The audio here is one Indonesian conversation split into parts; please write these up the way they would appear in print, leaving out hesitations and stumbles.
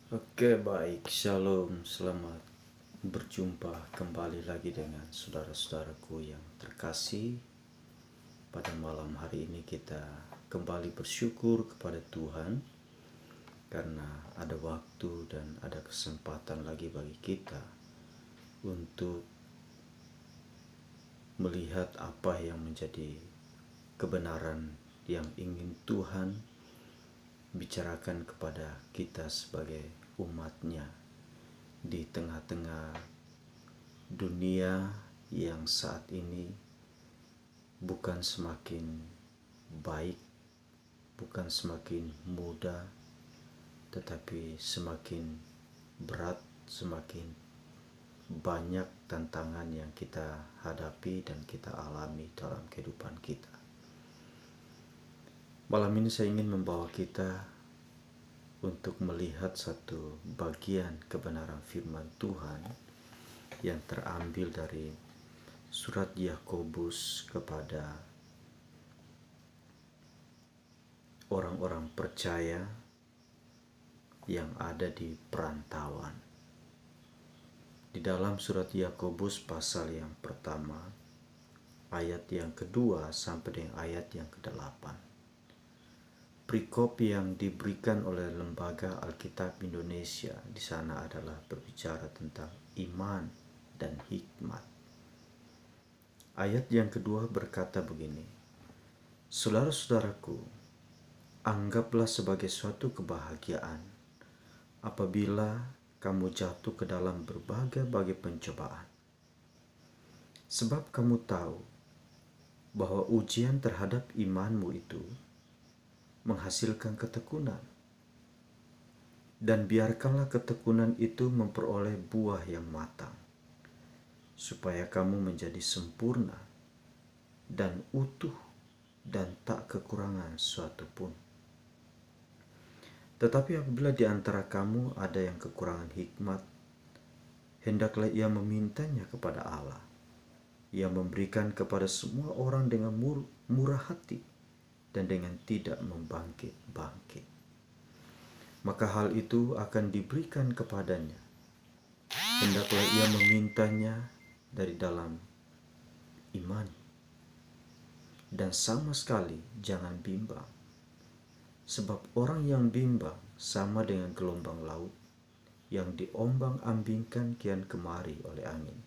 Oke, baik. Shalom. Selamat berjumpa kembali lagi dengan saudara-saudaraku yang terkasih. Pada malam hari ini kita kembali bersyukur kepada Tuhan karena ada waktu dan ada kesempatan lagi bagi kita untuk melihat apa yang menjadi kebenaran yang ingin Tuhan bicarakan kepada kita sebagai umatnya di tengah-tengah dunia yang saat ini bukan semakin baik, bukan semakin mudah, tetapi semakin berat, semakin banyak tantangan yang kita hadapi dan kita alami dalam kehidupan kita. Malam ini saya ingin membawa kita untuk melihat satu bagian kebenaran firman Tuhan yang terambil dari surat Yakobus kepada orang-orang percaya yang ada di perantauan. Di dalam surat Yakobus pasal yang pertama, ayat yang kedua sampai dengan ayat yang ke-8. Perikop yang diberikan oleh Lembaga Alkitab Indonesia di sana adalah berbicara tentang iman dan hikmat. Ayat yang kedua berkata begini, "Saudara-saudaraku, anggaplah sebagai suatu kebahagiaan apabila kamu jatuh ke dalam berbagai-bagai pencobaan. Sebab kamu tahu bahwa ujian terhadap imanmu itu menghasilkan ketekunan. Dan biarkanlah ketekunan itu memperoleh buah yang matang, supaya kamu menjadi sempurna dan utuh dan tak kekurangan suatu pun. Tetapi apabila di antara kamu ada yang kekurangan hikmat, hendaklah ia memintanya kepada Allah, yang memberikan kepada semua orang dengan murah hati dan dengan tidak membangkit-bangkit. Maka hal itu akan diberikan kepadanya. Hendaklah ia memintanya dari dalam iman. Dan sama sekali jangan bimbang. Sebab orang yang bimbang sama dengan gelombang laut yang diombang-ambingkan kian kemari oleh angin.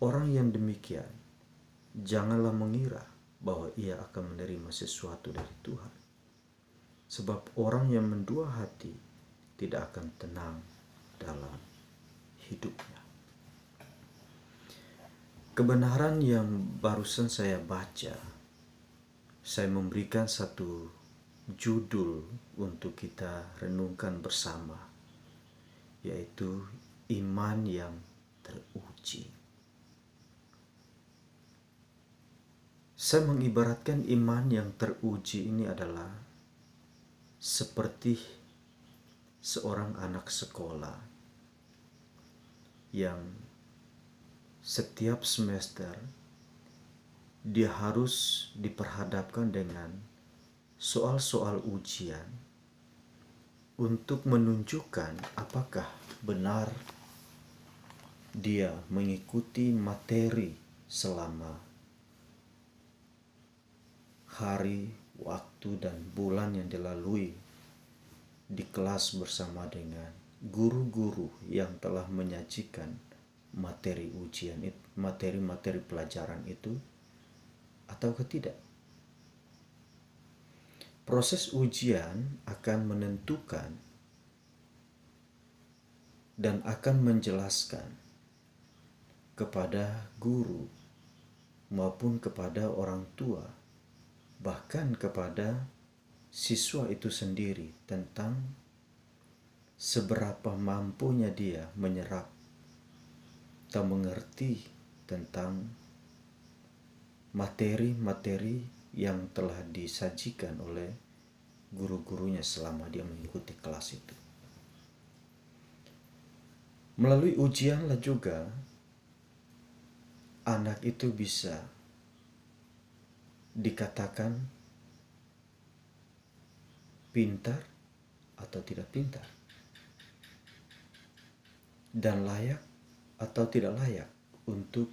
Orang yang demikian janganlah mengira bahwa ia akan menerima sesuatu dari Tuhan. Sebab orang yang mendua hati tidak akan tenang dalam hidupnya." Kebenaran yang barusan saya baca, saya memberikan satu judul untuk kita renungkan bersama, yaitu iman yang teruji. Saya mengibaratkan iman yang teruji ini adalah seperti seorang anak sekolah yang setiap semester dia harus diperhadapkan dengan soal-soal ujian untuk menunjukkan apakah benar dia mengikuti materi selama hari, waktu, dan bulan yang dilalui di kelas bersama dengan guru-guru yang telah menyajikan materi ujian itu, materi-materi pelajaran itu, atau tidak. Proses ujian akan menentukan dan akan menjelaskan kepada guru maupun kepada orang tua, bahkan kepada siswa itu sendiri, tentang seberapa mampunya dia menyerap atau mengerti tentang materi-materi yang telah disajikan oleh guru-gurunya selama dia mengikuti kelas itu. Melalui ujianlah juga anak itu bisa dikatakan pintar atau tidak pintar. dan layak atau tidak layak untuk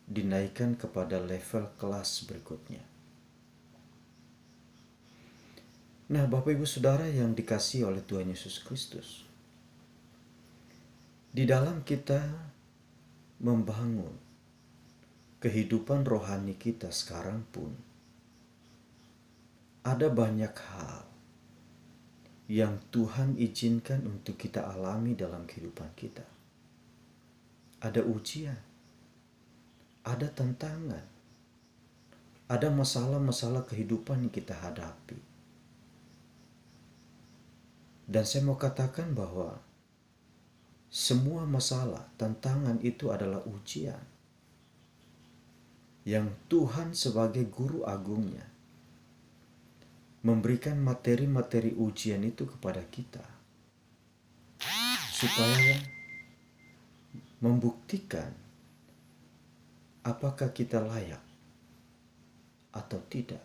dinaikkan kepada level kelas berikutnya. Nah, Bapak Ibu Saudara yang dikasihi oleh Tuhan Yesus Kristus, di dalam kita membangun kehidupan rohani kita sekarang pun, ada banyak hal yang Tuhan izinkan untuk kita alami dalam kehidupan kita. Ada ujian, ada tantangan, ada masalah-masalah kehidupan yang kita hadapi. Dan saya mau katakan bahwa semua masalah, tantangan itu adalah ujian yang Tuhan sebagai guru agungnya memberikan materi-materi ujian itu kepada kita supaya membuktikan apakah kita layak atau tidak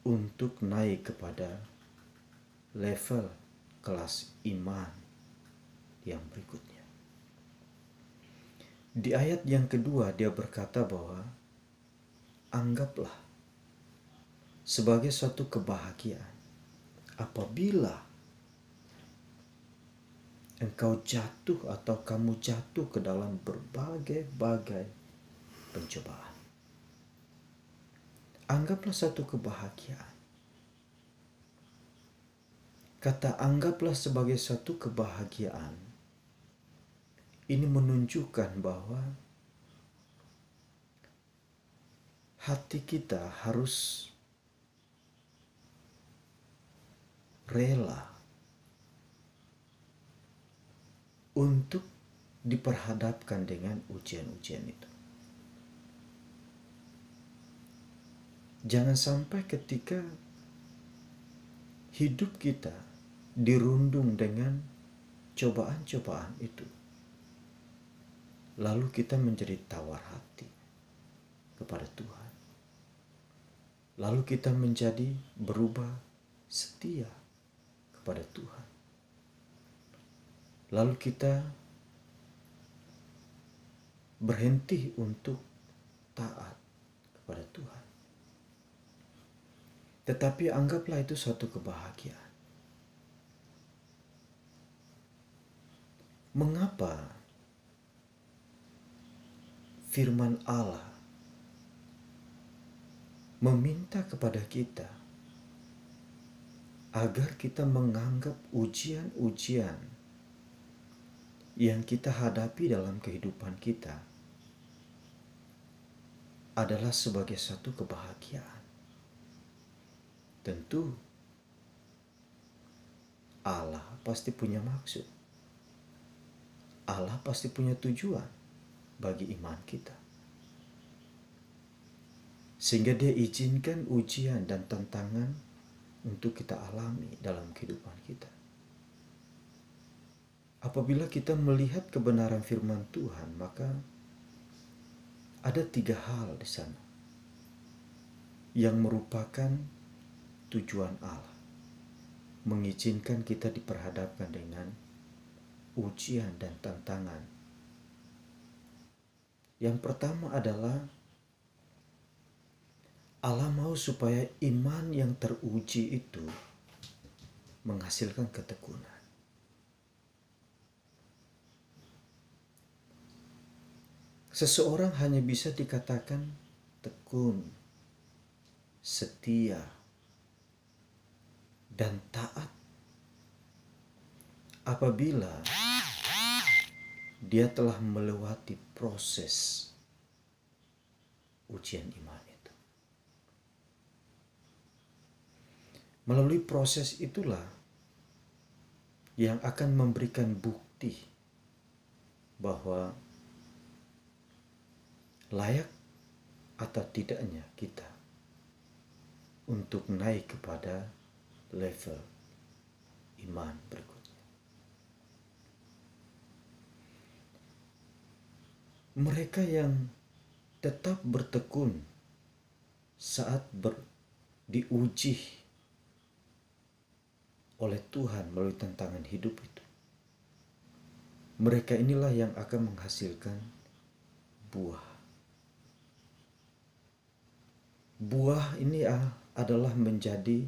untuk naik kepada level kelas iman yang berikutnya. Di ayat yang kedua dia berkata bahwa anggaplah sebagai suatu kebahagiaan apabila engkau jatuh atau kamu jatuh ke dalam berbagai-bagai pencobaan. Anggaplah satu kebahagiaan. Kata anggaplah sebagai satu kebahagiaan ini menunjukkan bahwa hati kita harus rela untuk diperhadapkan dengan ujian-ujian itu. Jangan sampai ketika hidup kita dirundung dengan cobaan-cobaan itu, lalu kita menjadi tawar hati kepada Tuhan. Lalu kita menjadi berubah setia kepada Tuhan. Lalu kita berhenti untuk taat kepada Tuhan. Tetapi anggaplah itu suatu kebahagiaan. Mengapa firman Allah meminta kepada kita agar kita menganggap ujian-ujian yang kita hadapi dalam kehidupan kita adalah sebagai satu kebahagiaan? Tentu Allah pasti punya maksud. Allah pasti punya tujuan bagi iman kita. Sehingga dia izinkan ujian dan tantangan untuk kita alami dalam kehidupan kita. Apabila kita melihat kebenaran firman Tuhan, maka ada 3 hal di sana yang merupakan tujuan Allah mengizinkan kita diperhadapkan dengan ujian dan tantangan. Yang pertama adalah Allah mau supaya iman yang teruji itu menghasilkan ketekunan. Seseorang hanya bisa dikatakan tekun, setia, dan taat apabila dia telah melewati proses ujian iman itu. Melalui proses itulah yang akan memberikan bukti bahwa layak atau tidaknya kita untuk naik kepada level iman berikutnya. Mereka yang tetap bertekun saat diuji oleh Tuhan melalui tantangan hidup itu, Mereka inilah yang akan menghasilkan buah. Buah ini adalah menjadi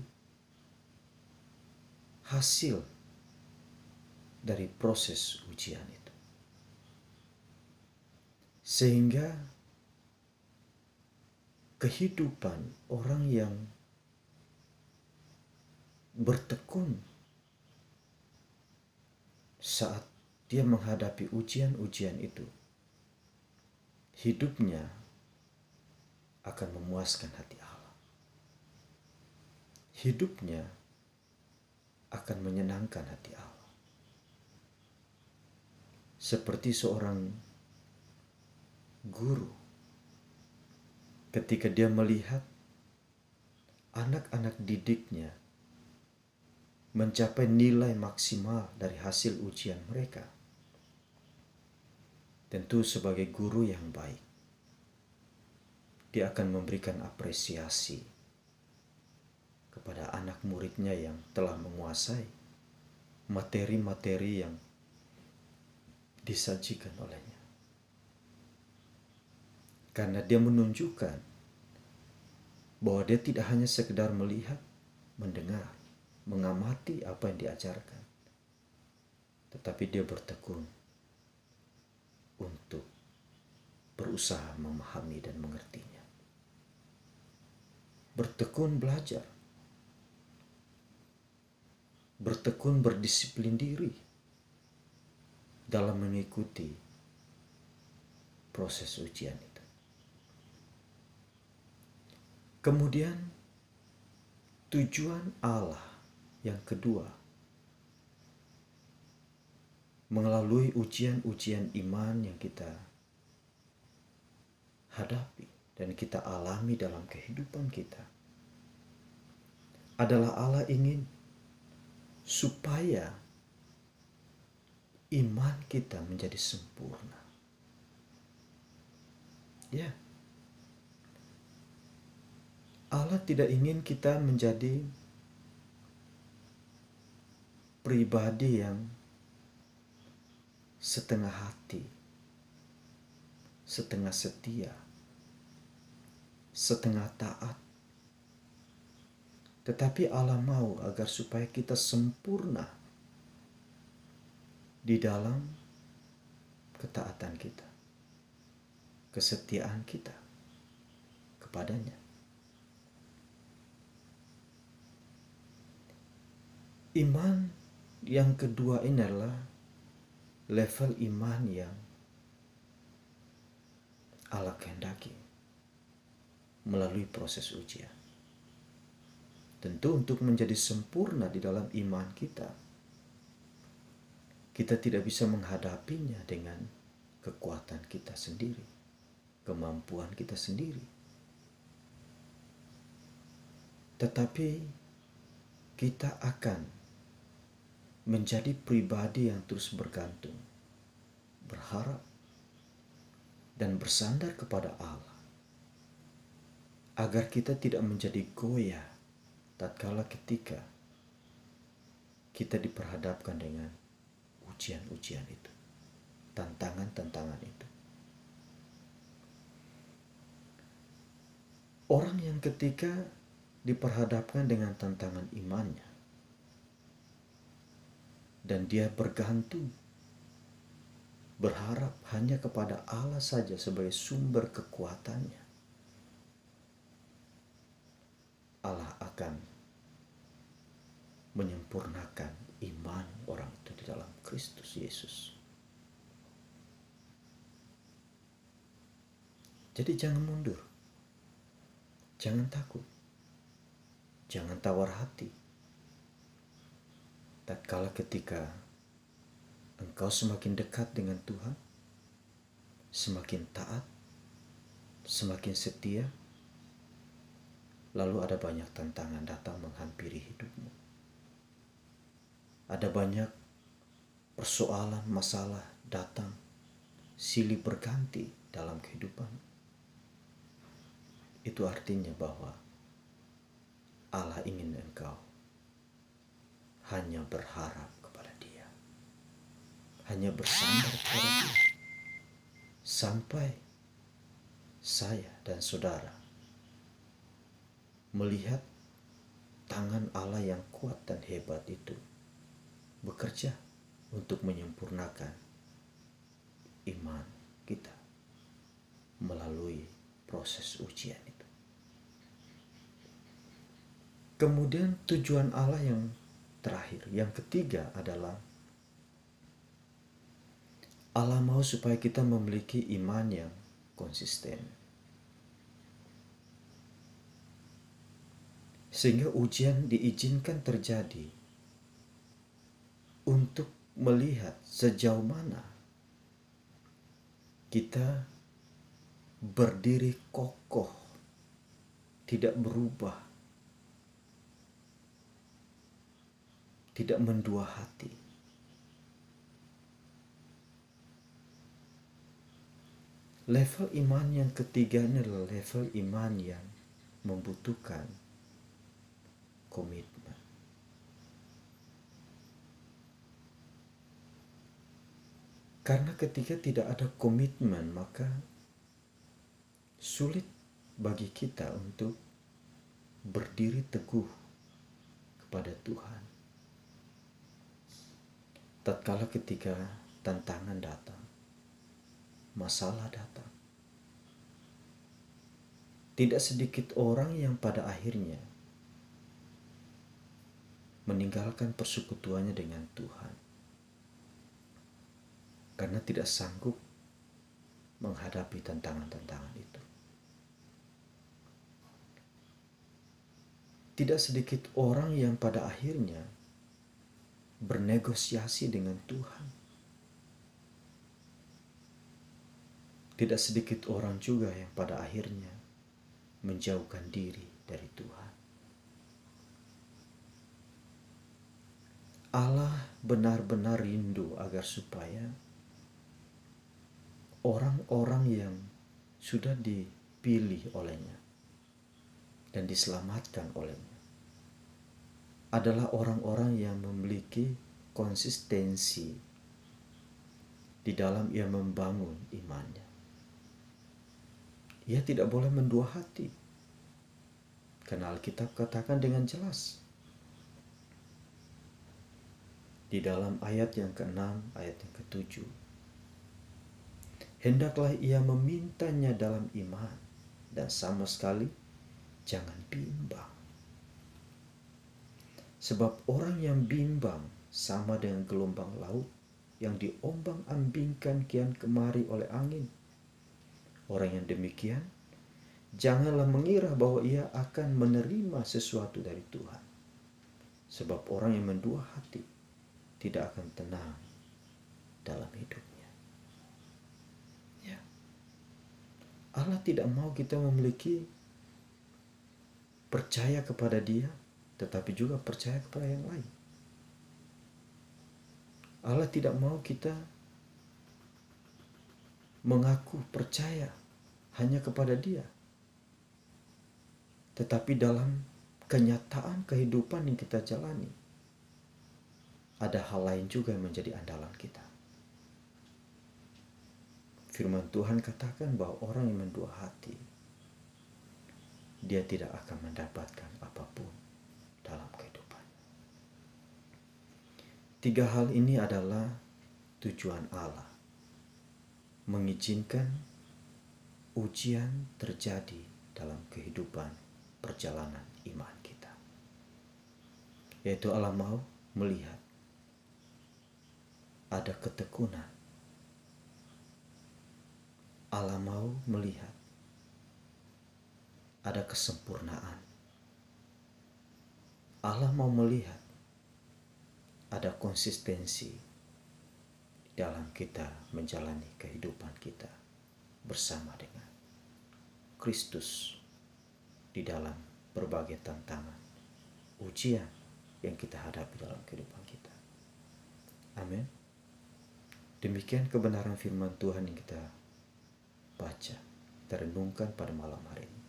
hasil dari proses ujian itu. Sehingga kehidupan orang yang bertekun saat dia menghadapi ujian-ujian itu, hidupnya akan memuaskan hati Allah. Hidupnya akan menyenangkan hati Allah. Seperti seorang guru ketika dia melihat anak-anak didiknya mencapai nilai maksimal dari hasil ujian mereka. Tentu sebagai guru yang baik, dia akan memberikan apresiasi kepada anak muridnya yang telah menguasai materi-materi yang disajikan olehnya. Karena dia menunjukkan bahwa dia tidak hanya sekedar melihat, mendengar, mengamati apa yang diajarkan, tetapi dia bertekun untuk berusaha memahami dan mengertinya. Bertekun belajar, bertekun berdisiplin diri dalam mengikuti proses ujian itu. Kemudian tujuan Allah yang kedua melalui ujian-ujian iman yang kita hadapi dan kita alami dalam kehidupan kita adalah Allah ingin supaya iman kita menjadi sempurna. Ya. Allah tidak ingin kita menjadi pribadi yang setengah hati, setengah setia, setengah taat. Tetapi Allah mau agar supaya kita sempurna di dalam ketaatan kita, kesetiaan kita kepadanya. Iman yang kedua ini adalah level iman yang Allah kehendaki melalui proses ujian. Tentu untuk menjadi sempurna di dalam iman kita, kita tidak bisa menghadapinya dengan kekuatan kita sendiri, kemampuan kita sendiri. Tetapi kita akan menjadi pribadi yang terus bergantung, berharap, dan bersandar kepada Allah, agar kita tidak menjadi goyah tatkala ketika kita diperhadapkan dengan ujian-ujian itu, tantangan-tantangan itu. Orang yang ketika diperhadapkan dengan tantangan imannya, dan dia bergantung, berharap hanya kepada Allah saja sebagai sumber kekuatannya, Allah akan menyempurnakan iman orang itu di dalam Kristus Yesus. Jadi jangan mundur, jangan takut, jangan tawar hati. Tatkala ketika engkau semakin dekat dengan Tuhan, semakin taat, semakin setia, lalu ada banyak tantangan datang menghampiri hidupmu. Ada banyak persoalan, masalah datang silih berganti dalam kehidupan. Itu artinya bahwa Allah ingin engkau hanya berharap kepada Dia. hanya bersandar kepada Dia. Sampai saya dan saudara melihat tangan Allah yang kuat dan hebat itu bekerja untuk menyempurnakan iman kita melalui proses ujian itu. Kemudian tujuan Allah yang terakhir, yang ketiga adalah Allah mau supaya kita memiliki iman yang konsisten. Sehingga ujian diizinkan terjadi untuk melihat sejauh mana kita berdiri kokoh, tidak berubah, tidak mendua hati. Level iman yang ketiga ini adalah level iman yang membutuhkan komitmen. Karena ketika tidak ada komitmen, maka sulit bagi kita untuk berdiri teguh kepada Tuhan. Tatkala ketika tantangan datang, masalah datang, tidak sedikit orang yang pada akhirnya meninggalkan persekutuannya dengan Tuhan karena tidak sanggup menghadapi tantangan-tantangan itu. Tidak sedikit orang yang pada akhirnya bernegosiasi dengan Tuhan. Tidak sedikit orang juga yang pada akhirnya menjauhkan diri dari Tuhan. Allah benar-benar rindu agar supaya orang-orang yang sudah dipilih olehnya dan diselamatkan olehnya adalah orang-orang yang memiliki konsistensi di dalam ia membangun imannya. Ia tidak boleh mendua hati, karena Alkitab katakan dengan jelas di dalam ayat yang ke-6, ayat yang ke-7, hendaklah ia memintanya dalam iman dan sama sekali jangan bimbang. Sebab orang yang bimbang sama dengan gelombang laut yang diombang-ambingkan kian kemari oleh angin. Orang yang demikian janganlah mengira bahwa ia akan menerima sesuatu dari Tuhan. Sebab orang yang mendua hati tidak akan tenang dalam hidupnya. Ya. Allah tidak mau kita memiliki percaya kepada Dia, tetapi juga percaya kepada yang lain. Allah tidak mau kita mengaku percaya hanya kepada Dia, tetapi dalam kenyataan kehidupan yang kita jalani, ada hal lain juga yang menjadi andalan kita. Firman Tuhan katakan bahwa orang yang mendua hati, dia tidak akan mendapatkan apapun dalam kehidupan. 3 hal ini adalah tujuan Allah mengizinkan ujian terjadi dalam kehidupan perjalanan iman kita. Yaitu Allah mau melihat ada ketekunan. Allah mau melihat ada kesempurnaan. Allah mau melihat ada konsistensi dalam kita menjalani kehidupan kita bersama dengan Kristus di dalam berbagai tantangan, ujian yang kita hadapi dalam kehidupan kita. Amin. Demikian kebenaran firman Tuhan yang kita baca, kita renungkan pada malam hari ini.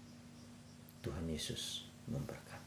Tuhan Yesus memberkati.